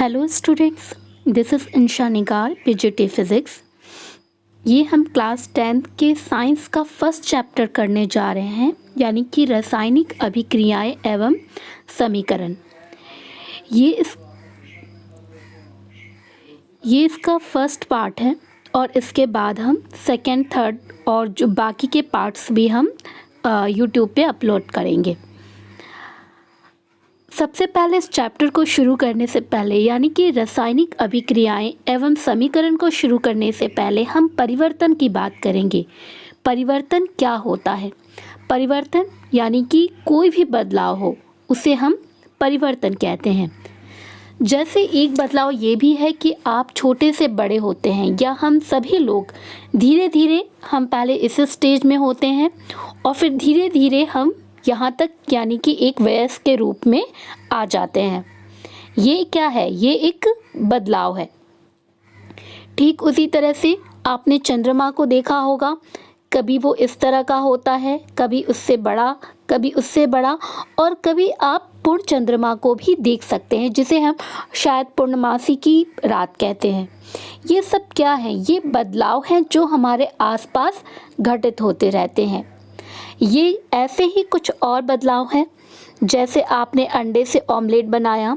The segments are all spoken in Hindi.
Hello students, this is Insha Nigar PGT physics. ये हम क्लास 10th के साइंस का फर्स्ट चैप्टर करने जा रहे हैं, यानी कि रासायनिक अभिक्रियाएं एवं समीकरण। ये इसका फर्स्ट पार्ट है और इसके बाद हम सेकेंड, थर्ड और जो बाकी के पार्ट्स भी हम यूट्यूब पे अपलोड करेंगे। सबसे पहले इस चैप्टर को शुरू करने से पहले, यानी कि रासायनिक अभिक्रियाएं एवं समीकरण को शुरू करने से पहले हम परिवर्तन की बात करेंगे। परिवर्तन क्या होता है? परिवर्तन यानी कि कोई भी बदलाव हो उसे हम परिवर्तन कहते हैं। जैसे एक बदलाव ये भी है कि आप छोटे से बड़े होते हैं, या हम सभी लोग धीरे धीरे, हम पहले इस स्टेज में होते हैं और फिर धीरे धीरे हम यहाँ तक, यानी कि एक वयस्क के रूप में आ जाते हैं। ये क्या है? ये एक बदलाव है। ठीक उसी तरह से आपने चंद्रमा को देखा होगा, कभी वो इस तरह का होता है, कभी उससे बड़ा, कभी उससे बड़ा, और कभी आप पूर्ण चंद्रमा को भी देख सकते हैं, जिसे हम शायद पूर्णमासी की रात कहते हैं। ये सब क्या है? ये बदलाव हैं जो हमारे आसपास घटित होते रहते हैं। ये ऐसे ही कुछ और बदलाव हैं, जैसे आपने अंडे से ऑमलेट बनाया,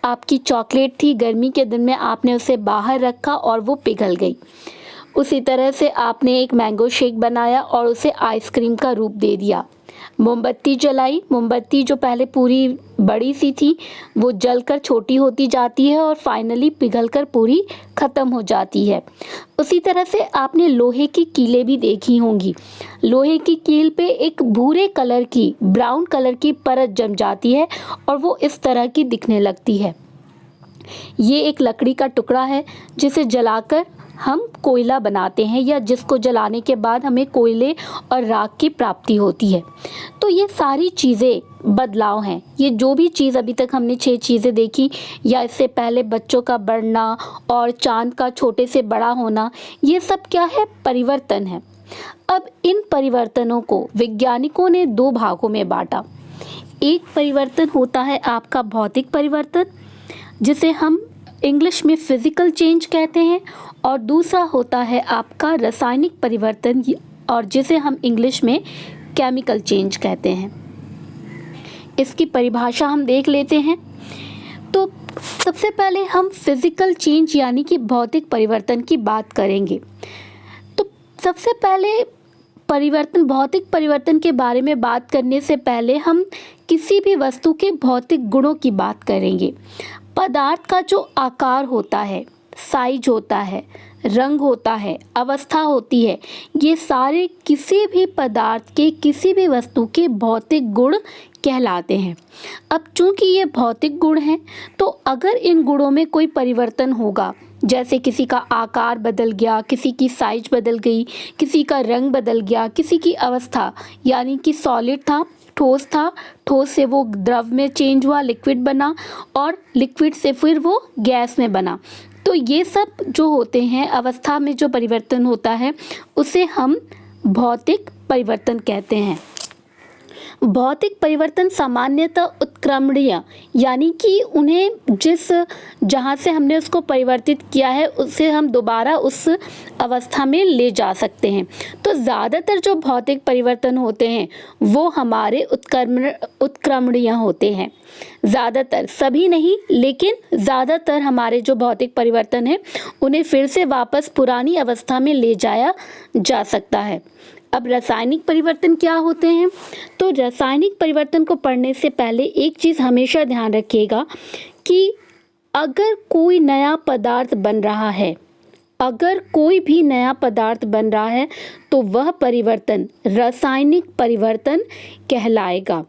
आपकी चॉकलेट थी, गर्मी के दिन में आपने उसे बाहर रखा और वो पिघल गई। उसी तरह से आपने एक मैंगो शेक बनाया और उसे आइसक्रीम का रूप दे दिया। मोमबत्ती जलाई, मोमबत्ती जो पहले पूरी बड़ी सी थी वो जलकर छोटी होती जाती है और फाइनली पिघलकर पूरी ख़त्म हो जाती है। उसी तरह से आपने लोहे की कीलें भी देखी होंगी। लोहे की कील पे एक भूरे कलर की, ब्राउन कलर की परत जम जाती है और वो इस तरह की दिखने लगती है। ये एक लकड़ी का टुकड़ा है जिसे जलाकर हम कोयला बनाते हैं, या जिसको जलाने के बाद हमें कोयले और राख की प्राप्ति होती है। तो ये सारी चीज़ें बदलाव हैं। ये जो भी चीज़ अभी तक हमने 6 चीज़ें देखी, या इससे पहले बच्चों का बढ़ना और चांद का छोटे से बड़ा होना, ये सब क्या है? परिवर्तन है। अब इन परिवर्तनों को वैज्ञानिकों ने 2 भागों में बांटा। एक परिवर्तन होता है आपका भौतिक परिवर्तन, जिसे हम इंग्लिश में फिजिकल चेंज कहते हैं, और दूसरा होता है आपका रासायनिक परिवर्तन, और जिसे हम इंग्लिश में केमिकल चेंज कहते हैं। इसकी परिभाषा हम देख लेते हैं। तो सबसे पहले हम फिजिकल चेंज यानी कि भौतिक परिवर्तन की बात करेंगे। तो सबसे पहले परिवर्तन, भौतिक परिवर्तन के बारे में बात करने से पहले हम किसी भी वस्तु के भौतिक गुणों की बात करेंगे। पदार्थ का जो आकार होता है, साइज होता है, रंग होता है, अवस्था होती है, ये सारे किसी भी पदार्थ के, किसी भी वस्तु के भौतिक गुण कहलाते हैं। अब चूंकि ये भौतिक गुण हैं, तो अगर इन गुणों में कोई परिवर्तन होगा, जैसे किसी का आकार बदल गया, किसी की साइज बदल गई, किसी का रंग बदल गया, किसी की अवस्था, यानी कि सॉलिड था, ठोस था, ठोस से वो द्रव में चेंज हुआ, लिक्विड बना, और लिक्विड से फिर वो गैस में बना, तो ये सब जो होते हैं, अवस्था में जो परिवर्तन होता है, उसे हम भौतिक परिवर्तन कहते हैं। भौतिक परिवर्तन सामान्यतः उत्क्रमणीय, यानी कि उन्हें जहाँ से हमने उसको परिवर्तित किया है उसे हम दोबारा उस अवस्था में ले जा सकते हैं। तो ज़्यादातर जो भौतिक परिवर्तन होते हैं वो हमारे उत्क्रमणीय होते हैं। ज़्यादातर, सभी नहीं, लेकिन ज़्यादातर हमारे जो भौतिक परिवर्तन है उन्हें फिर से वापस पुरानी अवस्था में ले जाया जा सकता है। अब रासायनिक परिवर्तन क्या होते हैं? तो रासायनिक परिवर्तन को पढ़ने से पहले एक चीज़ हमेशा ध्यान रखिएगा कि अगर कोई नया पदार्थ बन रहा है, अगर कोई भी नया पदार्थ बन रहा है, तो वह परिवर्तन रासायनिक परिवर्तन कहलाएगा।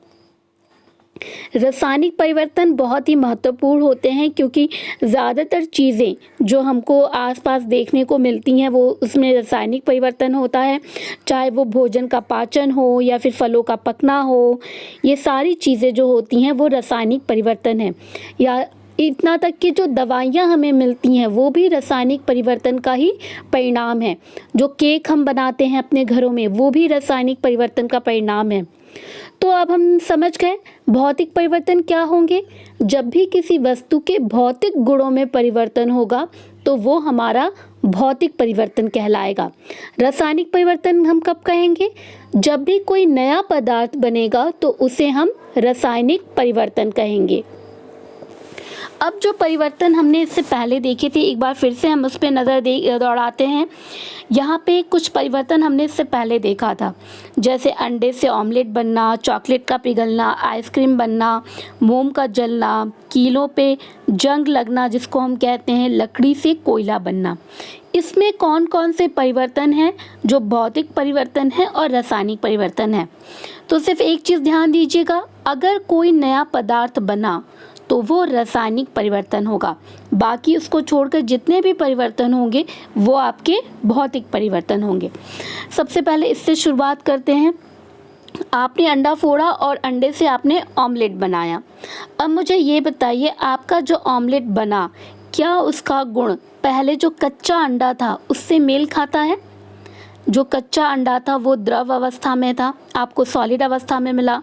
रासायनिक परिवर्तन बहुत ही महत्वपूर्ण होते हैं, क्योंकि ज़्यादातर चीज़ें जो हमको आसपास देखने को मिलती हैं वो उसमें रासायनिक परिवर्तन होता है। चाहे वो भोजन का पाचन हो या फिर फलों का पकना हो, ये सारी चीज़ें जो होती हैं वो रासायनिक परिवर्तन है। या इतना तक कि जो दवाइयाँ हमें मिलती हैं वो भी रासायनिक परिवर्तन का ही परिणाम है। जो केक हम बनाते हैं अपने घरों में, वो भी रासायनिक परिवर्तन का परिणाम है। तो अब हम समझ गए भौतिक परिवर्तन क्या होंगे। जब भी किसी वस्तु के भौतिक गुणों में परिवर्तन होगा तो वो हमारा भौतिक परिवर्तन कहलाएगा। रासायनिक परिवर्तन हम कब कहेंगे? जब भी कोई नया पदार्थ बनेगा तो उसे हम रासायनिक परिवर्तन कहेंगे। अब जो परिवर्तन हमने इससे पहले देखे थे, एक बार फिर से हम उस पर नज़र दौड़ाते हैं। यहाँ पे कुछ परिवर्तन हमने इससे पहले देखा था, जैसे अंडे से ऑमलेट बनना, चॉकलेट का पिघलना, आइसक्रीम बनना, मोम का जलना, कीलों पे जंग लगना जिसको हम कहते हैं, लकड़ी से कोयला बनना। इसमें कौन कौन से परिवर्तन हैं जो भौतिक परिवर्तन है और रासायनिक परिवर्तन है? तो सिर्फ एक चीज़ ध्यान दीजिएगा, अगर कोई नया पदार्थ बना तो वो रासायनिक परिवर्तन होगा, बाकी उसको छोड़कर जितने भी परिवर्तन होंगे वो आपके भौतिक परिवर्तन होंगे। सबसे पहले इससे शुरुआत करते हैं। आपने अंडा फोड़ा और अंडे से आपने ऑमलेट बनाया। अब मुझे ये बताइए, आपका जो ऑमलेट बना, क्या उसका गुण पहले जो कच्चा अंडा था उससे मेल खाता है? जो कच्चा अंडा था वो द्रव अवस्था में था, आपको सॉलिड अवस्था में मिला,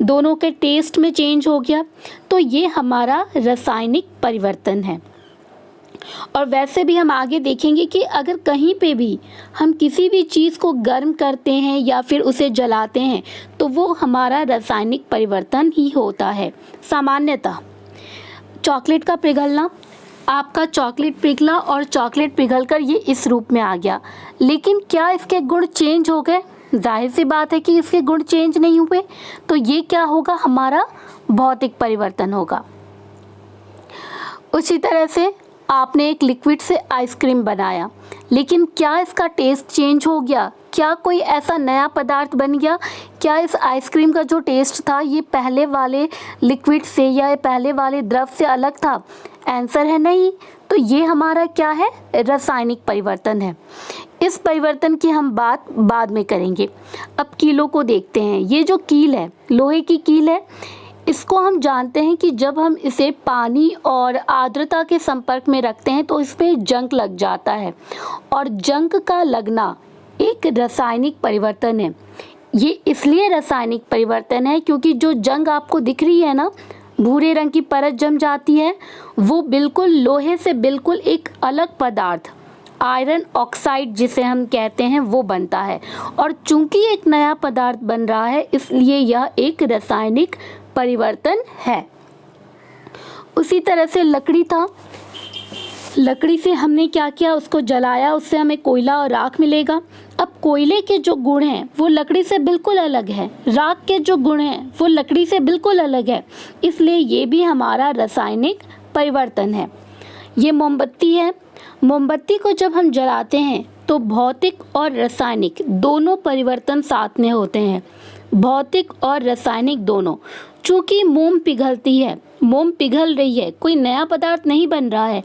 दोनों के टेस्ट में चेंज हो गया, तो ये हमारा रासायनिक परिवर्तन है। और वैसे भी हम आगे देखेंगे कि अगर कहीं पे भी हम किसी भी चीज़ को गर्म करते हैं या फिर उसे जलाते हैं तो वो हमारा रासायनिक परिवर्तन ही होता है। सामान्यतः चॉकलेट का पिघलना, आपका चॉकलेट पिघला और चॉकलेट पिघलकर ये इस रूप में आ गया, लेकिन क्या इसके गुण चेंज हो गए? जाहिर सी बात है कि इसके गुण चेंज नहीं हुए, तो ये क्या होगा? हमारा भौतिक परिवर्तन होगा। उसी तरह से आपने एक लिक्विड से आइसक्रीम बनाया, लेकिन क्या इसका टेस्ट चेंज हो गया? क्या कोई ऐसा नया पदार्थ बन गया? क्या इस आइसक्रीम का जो टेस्ट था ये पहले वाले लिक्विड से या पहले वाले द्रव से अलग था? आंसर है नहीं। तो ये हमारा क्या है? रासायनिक परिवर्तन है। इस परिवर्तन की हम बात बाद में करेंगे। अब कीलों को देखते हैं। ये जो कील है, लोहे की कील है, इसको हम जानते हैं कि जब हम इसे पानी और आर्द्रता के संपर्क में रखते हैं तो इसमें जंग लग जाता है, और जंग का लगना एक रासायनिक परिवर्तन है। ये इसलिए रासायनिक परिवर्तन है क्योंकि जो जंग आपको दिख रही है ना, भूरे रंग की परत जम जाती है, वो बिल्कुल लोहे से बिल्कुल एक अलग पदार्थ, आयरन ऑक्साइड जिसे हम कहते हैं, वो बनता है। और चूंकि एक नया पदार्थ बन रहा है इसलिए यह एक रासायनिक परिवर्तन है। उसी तरह से लकड़ी था, लकड़ी से हमने क्या किया? उसको जलाया, उससे हमें कोयला और राख मिलेगा। अब कोयले के जो गुण हैं वो लकड़ी से बिल्कुल अलग है, राख के जो गुण हैं वो लकड़ी से बिल्कुल अलग है, इसलिए ये भी हमारा रासायनिक परिवर्तन है। ये मोमबत्ती है। मोमबत्ती को जब हम जलाते हैं तो भौतिक और रासायनिक दोनों परिवर्तन साथ में होते हैं, भौतिक और रासायनिक दोनों। चूँकि मोम पिघलती है, मोम पिघल रही है, कोई नया पदार्थ नहीं बन रहा है,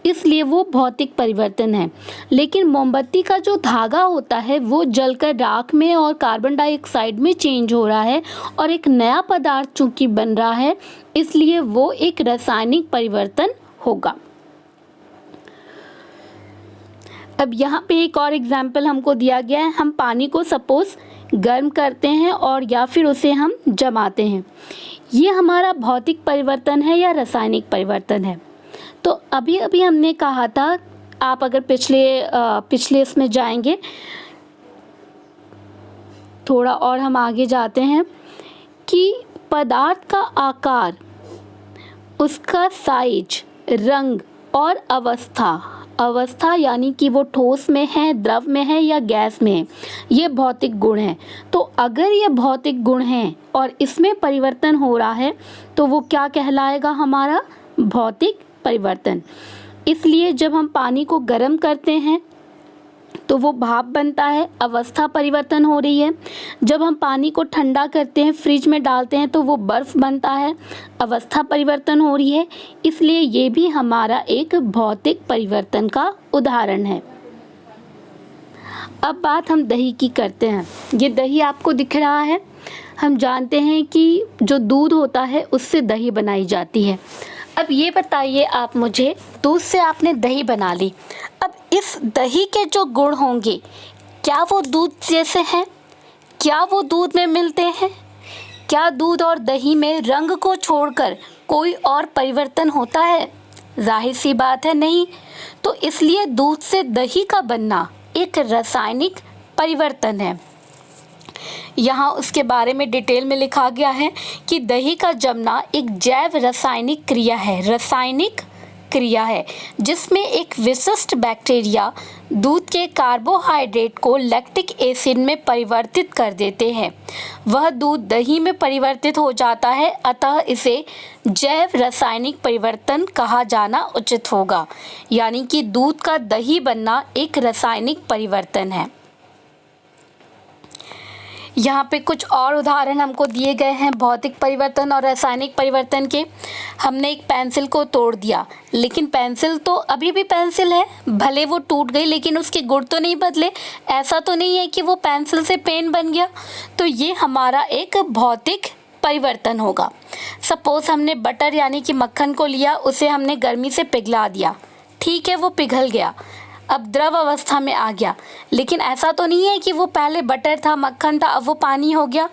इसलिए वो भौतिक परिवर्तन है। लेकिन मोमबत्ती का जो धागा होता है वो जलकर राख में और कार्बन डाइऑक्साइड में चेंज हो रहा है, और एक नया पदार्थ चूँकि बन रहा है इसलिए वो एक रासायनिक परिवर्तन होगा। अब यहाँ पे एक और एग्जाम्पल हमको दिया गया है। हम पानी को सपोज गर्म करते हैं और या फिर उसे हम जमाते हैं, ये हमारा भौतिक परिवर्तन है या रासायनिक परिवर्तन है? तो अभी अभी हमने कहा था, आप अगर पिछले इसमें जाएंगे थोड़ा और हम आगे जाते हैं कि पदार्थ का आकार, उसका साइज, रंग और अवस्था यानी कि वो ठोस में है, द्रव में है या गैस में है, ये भौतिक गुण हैं। तो अगर ये भौतिक गुण हैं और इसमें परिवर्तन हो रहा है तो वो क्या कहलाएगा? हमारा भौतिक परिवर्तन। इसलिए जब हम पानी को गर्म करते हैं तो वो भाप बनता है, अवस्था परिवर्तन हो रही है। जब हम पानी को ठंडा करते हैं, फ्रिज में डालते हैं तो वो बर्फ़ बनता है, अवस्था परिवर्तन हो रही है। इसलिए ये भी हमारा एक भौतिक परिवर्तन का उदाहरण है। अब बात हम दही की करते हैं। ये दही आपको दिख रहा है। हम जानते हैं कि जो दूध होता है उससे दही बनाई जाती है। अब ये बताइए आप मुझे, दूध से आपने दही बना ली, अब इस दही के जो गुण होंगे क्या वो दूध जैसे हैं? क्या वो दूध में मिलते हैं? क्या दूध और दही में रंग को छोड़कर कोई और परिवर्तन होता है? जाहिर सी बात है नहीं। तो इसलिए दूध से दही का बनना एक रासायनिक परिवर्तन है। यहाँ उसके बारे में डिटेल में लिखा गया है कि दही का जमना एक जैव रासायनिक क्रिया है जिसमें एक विशिष्ट बैक्टीरिया दूध के कार्बोहाइड्रेट को लैक्टिक एसिड में परिवर्तित कर देते हैं। वह दूध दही में परिवर्तित हो जाता है, अतः इसे जैव रासायनिक परिवर्तन कहा जाना उचित होगा। यानी कि दूध का दही बनना एक रासायनिक परिवर्तन है। यहाँ पे कुछ और उदाहरण हमको दिए गए हैं भौतिक परिवर्तन और रासायनिक परिवर्तन के। हमने एक पेंसिल को तोड़ दिया, लेकिन पेंसिल तो अभी भी पेंसिल है, भले वो टूट गई लेकिन उसके गुण तो नहीं बदले। ऐसा तो नहीं है कि वो पेंसिल से पेन बन गया। तो ये हमारा एक भौतिक परिवर्तन होगा। सपोज हमने बटर यानी कि मक्खन को लिया, उसे हमने गर्मी से पिघला दिया, ठीक है, वो पिघल गया, अब द्रव अवस्था में आ गया। लेकिन ऐसा तो नहीं है कि वो पहले बटर था, मक्खन था, अब वो पानी हो गया।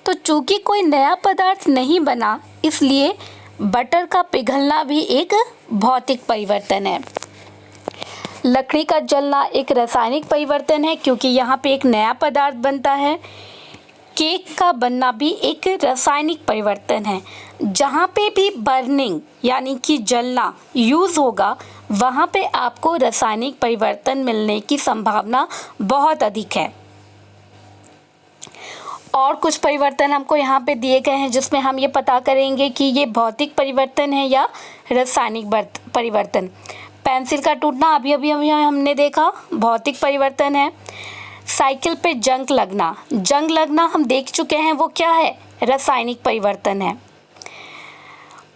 तो चूंकि कोई नया पदार्थ नहीं बना, इसलिए बटर का पिघलना भी एक भौतिक परिवर्तन है। लकड़ी का जलना एक रासायनिक परिवर्तन है क्योंकि यहाँ पे एक नया पदार्थ बनता है। केक का बनना भी एक रासायनिक परिवर्तन है। जहाँ पे भी बर्निंग यानी कि जलना यूज़ होगा, वहाँ पे आपको रासायनिक परिवर्तन मिलने की संभावना बहुत अधिक है। और कुछ परिवर्तन हमको यहाँ पे दिए गए हैं जिसमें हम ये पता करेंगे कि ये भौतिक परिवर्तन है या रासायनिक परिवर्तन। पेंसिल का टूटना अभी हमने देखा, भौतिक परिवर्तन है। साइकिल पे जंग लगना हम देख चुके हैं, वो क्या है? रासायनिक परिवर्तन है।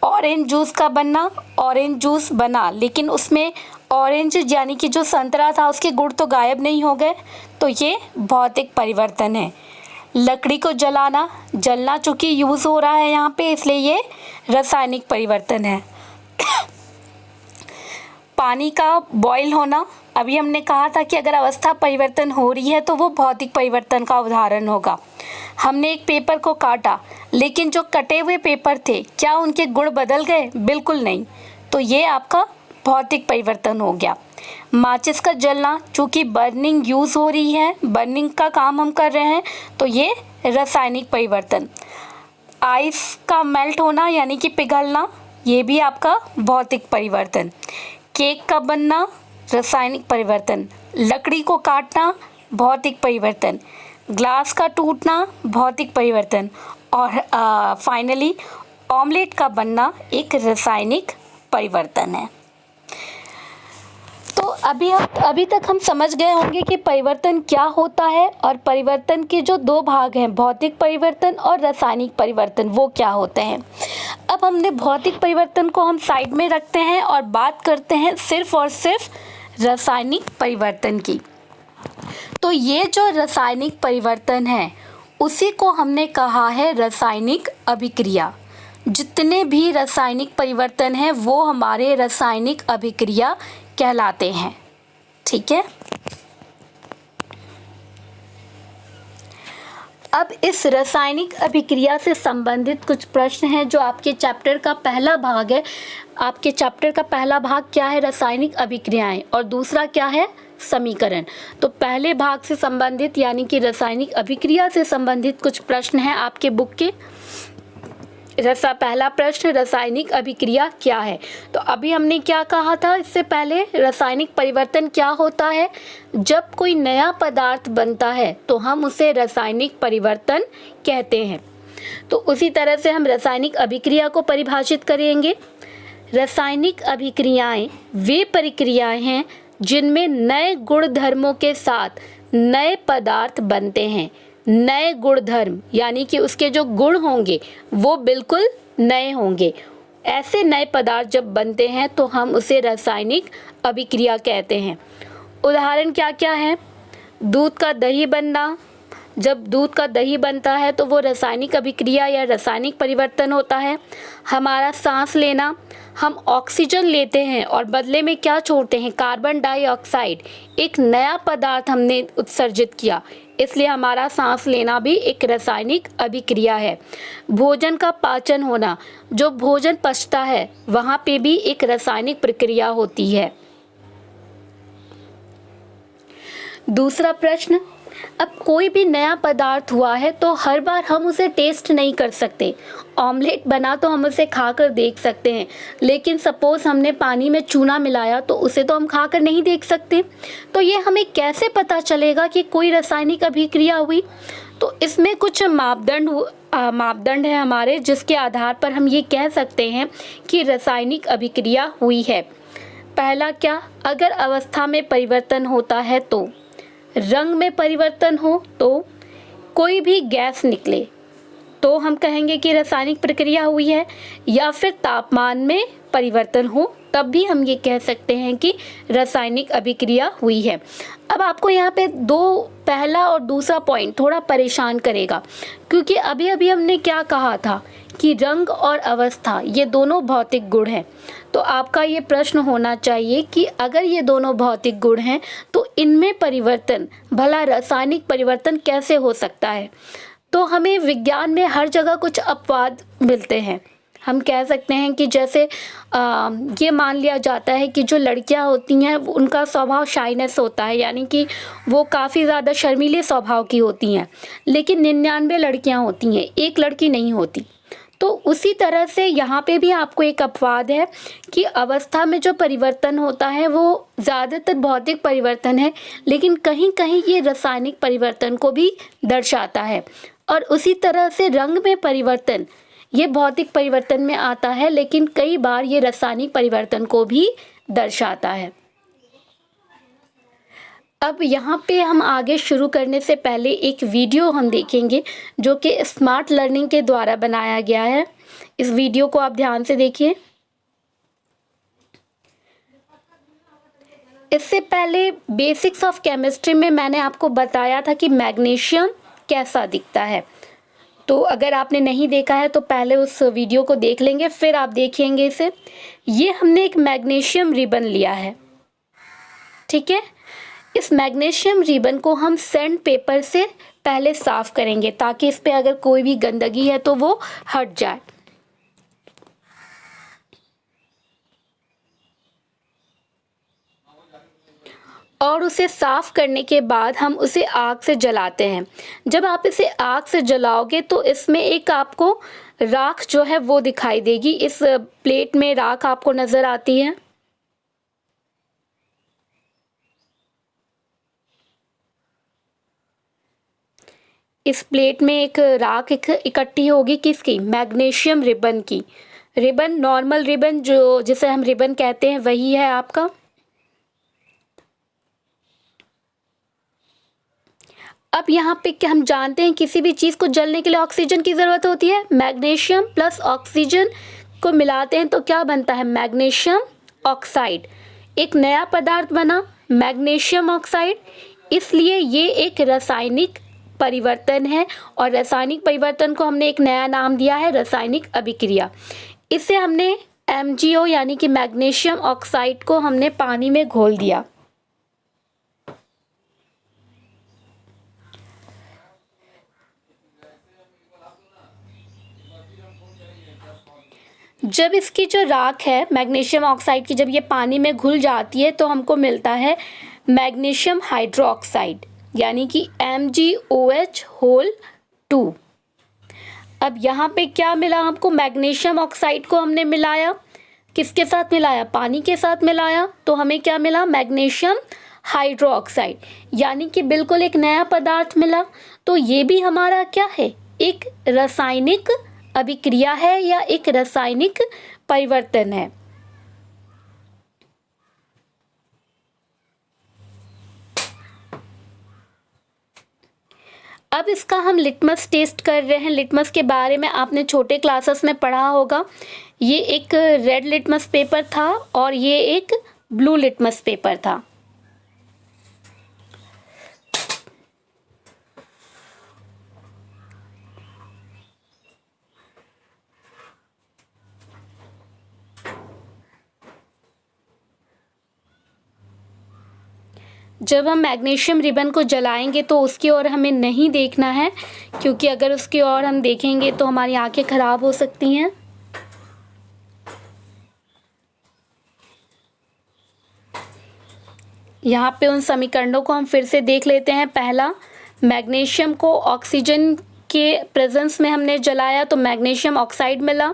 ऑरेंज जूस का बनना, ऑरेंज जूस बना लेकिन उसमें ऑरेंज यानी कि जो संतरा था उसके गुण तो गायब नहीं हो गए, तो ये भौतिक परिवर्तन है। लकड़ी को जलना चूँकि यूज़ हो रहा है यहाँ पे, इसलिए ये रासायनिक परिवर्तन है। पानी का बॉयल होना, अभी हमने कहा था कि अगर अवस्था परिवर्तन हो रही है तो वो भौतिक परिवर्तन का उदाहरण होगा। हमने एक पेपर को काटा, लेकिन जो कटे हुए पेपर थे, क्या उनके गुण बदल गए? बिल्कुल नहीं। तो ये आपका भौतिक परिवर्तन हो गया। माचिस का जलना, चूँकि बर्निंग यूज़ हो रही है, बर्निंग का काम हम कर रहे हैं, तो ये रासायनिक परिवर्तन। आइस का मेल्ट होना यानी कि पिघलना, ये भी आपका भौतिक परिवर्तन। केक का बनना रासायनिक परिवर्तन। लकड़ी को काटना भौतिक परिवर्तन। ग्लास का टूटना भौतिक परिवर्तन। और फाइनली ऑमलेट का बनना एक रासायनिक परिवर्तन है। तो अभी तक हम समझ गए होंगे कि परिवर्तन क्या होता है और परिवर्तन के जो दो भाग हैं, भौतिक परिवर्तन और रासायनिक परिवर्तन, वो क्या होते हैं। अब हमने भौतिक परिवर्तन को हम साइड में रखते हैं और बात करते हैं सिर्फ और सिर्फ रासायनिक परिवर्तन की। तो ये जो रासायनिक परिवर्तन है उसी को हमने कहा है रासायनिक अभिक्रिया। जितने भी रासायनिक परिवर्तन हैं वो हमारे रासायनिक अभिक्रिया कहलाते हैं। ठीक है। अब इस रासायनिक अभिक्रिया से संबंधित कुछ प्रश्न हैं जो आपके चैप्टर का पहला भाग है। आपके चैप्टर का पहला भाग क्या है? रासायनिक अभिक्रियाएं, और दूसरा क्या है? समीकरण। तो पहले भाग से संबंधित यानी कि रासायनिक अभिक्रिया से संबंधित कुछ प्रश्न हैं आपके बुक के। पहला प्रश्न, रासायनिक अभिक्रिया क्या है? तो अभी हमने क्या कहा था इससे पहले, रासायनिक परिवर्तन क्या होता है? जब कोई नया पदार्थ बनता है तो हम उसे रासायनिक परिवर्तन कहते हैं। तो उसी तरह से हम रासायनिक अभिक्रिया को परिभाषित करेंगे। रासायनिक अभिक्रियाएं वे प्रक्रियाएं हैं जिनमें नए गुणधर्मों के साथ नए पदार्थ बनते हैं। नए गुणधर्म यानी कि उसके जो गुण होंगे वो बिल्कुल नए होंगे। ऐसे नए पदार्थ जब बनते हैं तो हम उसे रासायनिक अभिक्रिया कहते हैं। उदाहरण क्या क्या है? दूध का दही बनना। जब दूध का दही बनता है तो वो रासायनिक अभिक्रिया या रासायनिक परिवर्तन होता है। हमारा सांस लेना, हम ऑक्सीजन लेते हैं और बदले में क्या छोड़ते हैं? Carbon dioxide. एक नया पदार्थ हमने उत्सर्जित किया, इसलिए हमारा सांस लेना भी एक रासायनिक अभिक्रिया है। भोजन का पाचन होना, जो भोजन पचता है वहाँ पे भी एक रासायनिक प्रक्रिया होती है। दूसरा प्रश्न, अब कोई भी नया पदार्थ हुआ है तो हर बार हम उसे टेस्ट नहीं कर सकते। ऑमलेट बना तो हम उसे खाकर देख सकते हैं, लेकिन सपोज हमने पानी में चूना मिलाया तो उसे तो हम खाकर नहीं देख सकते। तो ये हमें कैसे पता चलेगा कि कोई रासायनिक अभिक्रिया हुई? तो इसमें कुछ मापदंड है हमारे, जिसके आधार पर हम ये कह सकते हैं कि रासायनिक अभिक्रिया हुई है। पहला क्या, अगर अवस्था में परिवर्तन होता है तो, रंग में परिवर्तन हो तो, कोई भी गैस निकले तो हम कहेंगे कि रासायनिक प्रक्रिया हुई है, या फिर तापमान में परिवर्तन हो तब भी हम ये कह सकते हैं कि रासायनिक अभिक्रिया हुई है। अब आपको यहाँ पे पहला और दूसरा पॉइंट थोड़ा परेशान करेगा, क्योंकि अभी अभी हमने क्या कहा था कि रंग और अवस्था ये दोनों भौतिक गुण हैं। तो आपका ये प्रश्न होना चाहिए कि अगर ये दोनों भौतिक गुण हैं तो इनमें परिवर्तन, भला रासायनिक परिवर्तन कैसे हो सकता है? तो हमें विज्ञान में हर जगह कुछ अपवाद मिलते हैं। हम कह सकते हैं कि जैसे ये मान लिया जाता है कि जो लड़कियां होती हैं उनका स्वभाव शाइनेस होता है, यानी कि वो काफ़ी ज़्यादा शर्मीले स्वभाव की होती हैं, लेकिन 99 लड़कियां होती हैं, एक लड़की नहीं होती। तो उसी तरह से यहाँ पे भी आपको एक अपवाद है कि अवस्था में जो परिवर्तन होता है वो ज़्यादातर भौतिक परिवर्तन है, लेकिन कहीं कहीं ये रासायनिक परिवर्तन को भी दर्शाता है। और उसी तरह से रंग में परिवर्तन ये भौतिक परिवर्तन में आता है, लेकिन कई बार ये रासायनिक परिवर्तन को भी दर्शाता है। अब यहाँ पे हम आगे शुरू करने से पहले एक वीडियो हम देखेंगे जो कि स्मार्ट लर्निंग के द्वारा बनाया गया है। इस वीडियो को आप ध्यान से देखिए। इससे पहले बेसिक्स ऑफ केमिस्ट्री में मैंने आपको बताया था कि मैग्नीशियम कैसा दिखता है। तो अगर आपने नहीं देखा है तो पहले उस वीडियो को देख लेंगे, फिर आप देखेंगे इसे। ये हमने एक मैग्नीशियम रिबन लिया है, ठीक है। इस मैग्नीशियम रिबन को हम सैंड पेपर से पहले साफ करेंगे ताकि इस पे अगर कोई भी गंदगी है तो वो हट जाए। और उसे साफ करने के बाद हम उसे आग से जलाते हैं। जब आप इसे आग से जलाओगे तो इसमें एक आपको राख जो है वो दिखाई देगी। इस प्लेट में राख आपको नजर आती है। इस प्लेट में एक राख इकट्ठी होगी, किसकी? मैग्नीशियम रिबन की। रिबन, नॉर्मल रिबन जो जिसे हम रिबन कहते हैं, वही है आपका। अब यहाँ पे क्या हम जानते हैं, किसी भी चीज़ को जलने के लिए ऑक्सीजन की ज़रूरत होती है। मैग्नीशियम प्लस ऑक्सीजन को मिलाते हैं तो क्या बनता है? Magnesium oxide. एक नया पदार्थ बना, मैग्नीशियम ऑक्साइड। इसलिए ये एक रासायनिक परिवर्तन है और रासायनिक परिवर्तन को हमने एक नया नाम दिया है, रासायनिक अभिक्रिया। इसे हमने MgO यानी कि मैग्नीशियम ऑक्साइड को हमने पानी में घोल दिया। जब इसकी जो राख है मैग्नीशियम ऑक्साइड की, जब ये पानी में घुल जाती है तो हमको मिलता है मैग्नीशियम हाइड्रोक्साइड, यानी कि MgOH2। अब यहाँ पे क्या मिला हमको? मैग्नीशियम ऑक्साइड को हमने मिलाया, किसके साथ मिलाया? पानी के साथ मिलाया, तो हमें क्या मिला? मैग्नीशियम हाइड्रोक्साइड, यानी कि बिल्कुल एक नया पदार्थ मिला। तो ये भी हमारा क्या है? एक रासायनिक अभिक्रिया है या एक रासायनिक परिवर्तन है। अब इसका हम लिटमस टेस्ट कर रहे हैं। लिटमस के बारे में आपने छोटे क्लासेस में पढ़ा होगा। ये एक रेड लिटमस पेपर था और ये एक ब्लू लिटमस पेपर था। जब हम मैग्नीशियम रिबन को जलाएंगे तो उसकी ओर हमें नहीं देखना है, क्योंकि अगर उसकी ओर हम देखेंगे तो हमारी आंखें खराब हो सकती हैं। यहाँ पे उन समीकरणों को हम फिर से देख लेते हैं। पहला, मैग्नीशियम को ऑक्सीजन के प्रेजेंस में हमने जलाया तो मैग्नीशियम ऑक्साइड मिला।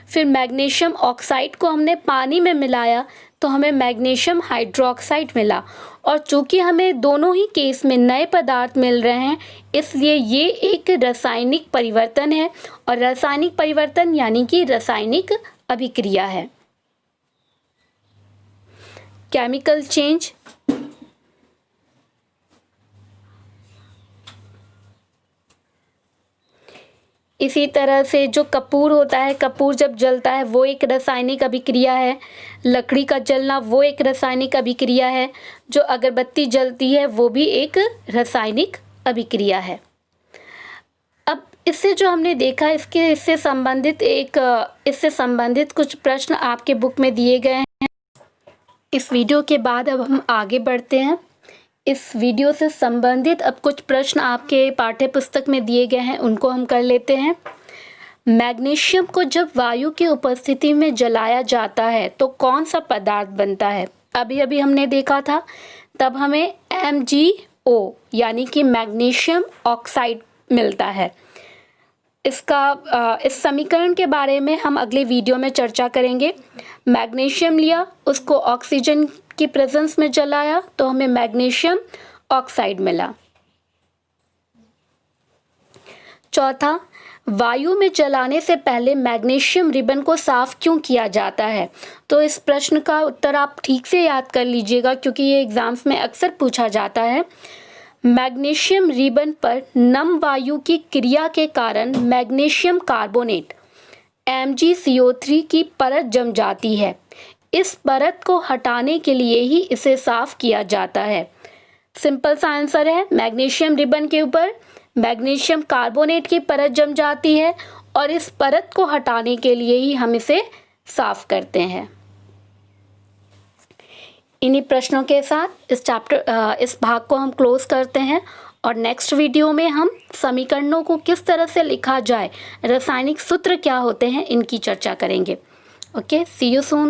फिर मैग्नीशियम ऑक्साइड को हमने पानी में मिलाया तो हमें मैग्नीशियम हाइड्रोक्साइड मिला। और चूंकि हमें दोनों ही केस में नए पदार्थ मिल रहे हैं, इसलिए ये एक रासायनिक परिवर्तन है, और रासायनिक परिवर्तन यानी कि रासायनिक अभिक्रिया है। केमिकल चेंज, इसी तरह से जो कपूर होता है, कपूर जब जलता है वो एक रासायनिक अभिक्रिया है। लकड़ी का जलना वो एक रासायनिक अभिक्रिया है। जो अगरबत्ती जलती है वो भी एक रासायनिक अभिक्रिया है। अब इससे जो हमने देखा, इससे संबंधित कुछ प्रश्न आपके बुक में दिए गए हैं। इस वीडियो के बाद अब हम आगे बढ़ते हैं। इस वीडियो से संबंधित अब कुछ प्रश्न आपके पाठ्य पुस्तक में दिए गए हैं, उनको हम कर लेते हैं। मैग्नीशियम को जब वायु की उपस्थिति में जलाया जाता है तो कौन सा पदार्थ बनता है? अभी अभी हमने देखा था, तब हमें MgO यानी कि मैग्नीशियम ऑक्साइड मिलता है। इस समीकरण के बारे में हम अगले वीडियो में चर्चा करेंगे। मैग्नीशियम लिया, उसको ऑक्सीजन की प्रेजेंस में जलाया तो हमें मैग्नीशियम ऑक्साइड मिला। चौथा, वायु में जलाने से पहले मैग्नीशियम रिबन को साफ क्यों किया जाता है? तो इस प्रश्न का उत्तर आप ठीक से याद कर लीजिएगा, क्योंकि ये एग्जाम्स में अक्सर पूछा जाता है। मैग्नीशियम रिबन पर नम वायु की क्रिया के कारण मैग्नीशियम कार्बोनेट MgCO3 की परत जम जाती है। इस परत को हटाने के लिए ही इसे साफ किया जाता है। सिंपल सा आंसर है, मैग्नीशियम रिबन के ऊपर मैग्नीशियम कार्बोनेट की परत जम जाती है और इस परत को हटाने के लिए ही हम इसे साफ करते हैं। इन्हीं प्रश्नों के साथ इस भाग को हम क्लोज करते हैं, और नेक्स्ट वीडियो में हम समीकरणों को किस तरह से लिखा जाए, रासायनिक सूत्र क्या होते हैं, इनकी चर्चा करेंगे। Okay, see you soon.